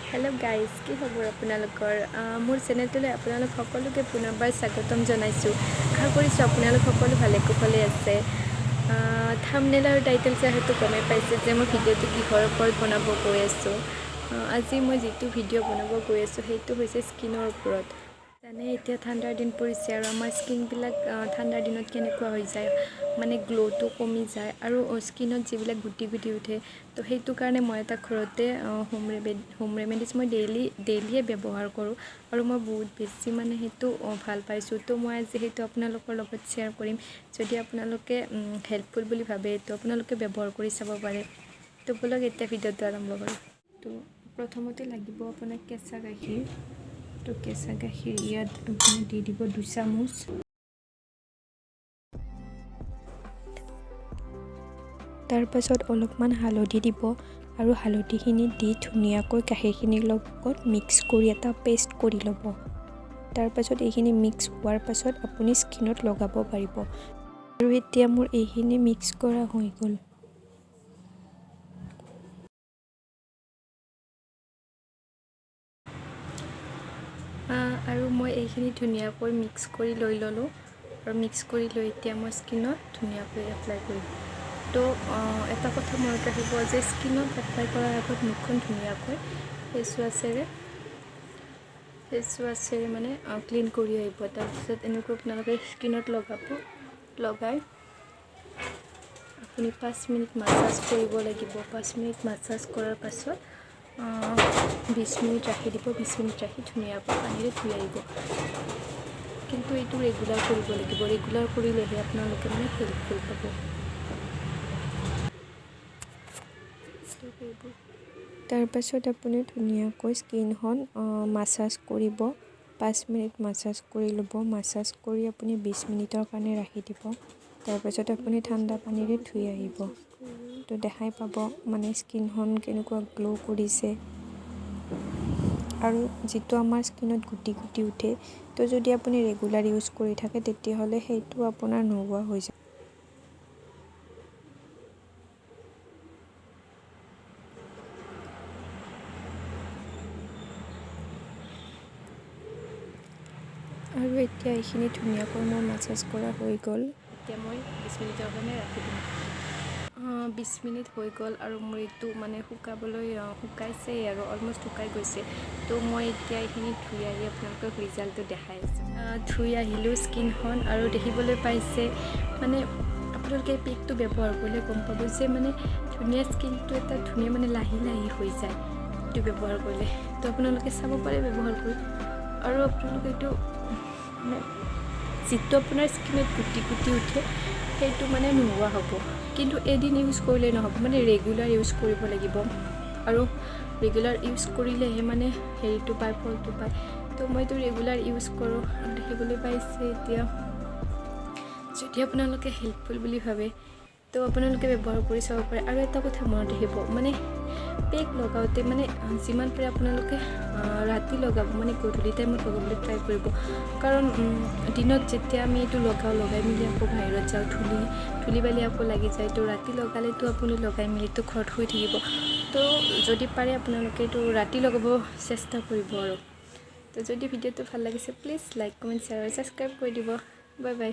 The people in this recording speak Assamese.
हेलो गाइज কি খবৰ আপোনালোকৰ মোৰ চেনেলটোলৈ আপোনালোক সকলোকে পুনৰবাৰ স্বাগতম জনাইছোঁ আশা কৰিছোঁ আপোনালোক সকলো ভালে কুশলে আছে থাম্বনেল আৰু টাইটেল চাই হয়তো গমে পাইছে যে মই ভিডিঅ'টো কিহৰ ওপৰত বনাব গৈ আছোঁ আজি মই যিটো ভিডিঅ' বনাব গৈ আছোঁ সেইটো হৈছে স্কিনৰ ওপৰত জানে এতিয়া ঠাণ্ডাৰ দিন পৰিছে আৰু আমাৰ স্কিনবিলাক ঠাণ্ডাৰ দিনত কেনেকুৱা হৈ যায় মানে গ্ল'টো কমি যায় আৰু স্কিনত যিবিলাক গুটি গুটি উঠে তো সেইটো কাৰণে মই এটা ঘৰতে হোম ৰেমেডিজ মই ডেইলিয়ে ব্যৱহাৰ কৰোঁ আৰু মই বহুত বেছি মানে সেইটো ভাল পাইছোঁ তো মই আজি সেইটো আপোনালোকৰ লগত শ্বেয়াৰ কৰিম যদি আপোনালোকে হেল্পফুল বুলি ভাবে তো আপোনালোকে ব্যৱহাৰ কৰি চাব পাৰে তো বলক এতিয়া ভিডিঅ'টো আৰম্ভ কৰোঁ তো প্ৰথমতে লাগিব আপোনাক কেঁচা গাখীৰ তো কেঁচা গাখীৰ ইয়াত আপুনি দি দিব 2 চামুচ তাৰ পাছত অলপমান হালধি দিব আৰু হালধিখিনি দি ধুনীয়াকৈ গাখীৰখিনিৰ লগত মিক্স কৰি এটা পেষ্ট কৰি ল'ব তাৰ পাছত এইখিনি মিক্স হোৱাৰ পাছত আপুনি স্কিনত লগাব পাৰিব আৰু এতিয়া মোৰ এইখিনি মিক্স কৰা হৈ গ'ল আৰু মই এইখিনি ধুনীয়াকৈ মিক্স কৰি লৈ ল'লোঁ আৰু মিক্স কৰি লৈ এতিয়া মই স্কিনত ধুনীয়াকৈ এপ্লাই কৰিম তো এটা কথা মনত ৰাখিব যে স্কিনত এপ্লাই কৰাৰ আগত মুখখন ধুনীয়াকৈ ফেচ ৱাছেৰে মানে ক্লিন কৰি আহিব তাৰপিছত এনেকৈ আপোনালোকে স্কিনত লগাই আপুনি 5 মিনিট মাছাজ কৰিব লাগিব 5 মিনিট মাছাজ কৰাৰ পাছত 20 মিনিট ৰাখি দিব 20 মিনিট ৰাখি ধুনীয়াকৈ পানীৰে ধুই আহিব কিন্তু এইটো ৰেগুলাৰ কৰিব লাগিব ৰেগুলাৰ কৰিলেহে আপোনালোকে মানে হেল্পফুল পাব তাৰ পাছত আপুনি ধুনীয়াকৈ স্কিনখন মাছাজ কৰিব 5 মিনিট মাছাজ কৰি ল'ব মাছাজ কৰি আপুনি 20 মিনিটৰ কাৰণে ৰাখি দিব তাৰ পাছত আপুনি ঠাণ্ডা পানীৰে ধুই আহিব তো দেখাই পাব মানে স্কিনখন কেনেকুৱা গ্ল' কৰিছে আৰু যিটো আমাৰ স্কিনত গুটি গুটি উঠে তো যদি আপুনি ৰেগুলাৰ ইউজ কৰি থাকে তেতিয়াহ'লে সেইটো আপোনাৰ নোহোৱা হৈ যায় আৰু এতিয়া এইখিনি ধুনীয়াকৈ মোৰ মাছাজ কৰা হৈ গ'ল এতিয়া মই 20 মিনিটৰ কাৰণে ৰাখি দিম 20 মিনিট হৈ গ'ল আৰু মোৰ এইটো মানে শুকাইছে আৰু অলমষ্ট শুকাই গৈছে তো মই এতিয়া এইখিনি ধুই আহি আপোনালোকক ৰিজাল্টটো দেখাই আছোঁ ধুই আহিলোঁ স্কিনখন আৰু দেখিবলৈ পাইছে মানে আপোনালোকে পেকটো ব্যৱহাৰ কৰিলে গম পাব যে মানে ধুনীয়া স্কিনটো এটা ধুনীয়া মানে লাহি হৈ যায় এইটো ব্যৱহাৰ কৰিলে তো আপোনালোকে চাব পাৰে ব্যৱহাৰ কৰি আৰু আপোনালোকে এইটো যিটো আপোনাৰ স্কিনত গুটি গুটি উঠে সেইটো মানে নোহোৱা হ'ব কিন্তু এদিন ইউজ কৰিলে নহ'ব মানে ৰেগুলাৰ ইউজ কৰিব লাগিব আৰু ৰেগুলাৰ ইউজ কৰিলেহে মানে হেৰিটো পায় ফলটো পায় তো মইতো ৰেগুলাৰ ইউজ কৰোঁ আৰু দেখিবলৈ পাইছে এতিয়া যদি আপোনালোকে হেল্পফুল বুলি ভাবে তো আপোনালোকে ব্যৱহাৰ কৰি চাব পাৰে আৰু এটা কথা মনত ৰাখিব মানে পেক লগাওঁতে মানে যিমান পাৰে আপোনালোকে ৰাতি লগাব মানে গধূলি টাইমত লগাবলৈ ট্ৰাই কৰিব কাৰণ দিনত যেতিয়া আমি এইটো লগাই মেলি আকৌ বাহিৰত যাওঁ ধূলি বালি আকৌ লাগি যায় তো ৰাতি লগালেতো আপুনি লগাই মেলিতো ঘৰত শুই থাকিব তো যদি পাৰে আপোনালোকে এইটো ৰাতি লগাব চেষ্টা কৰিব আৰু তো যদি ভিডিঅ'টো ভাল লাগিছে প্লিজ লাইক কমেণ্ট শ্বেয়াৰ আৰু ছাবস্ক্ৰাইব কৰি দিব বাই বাই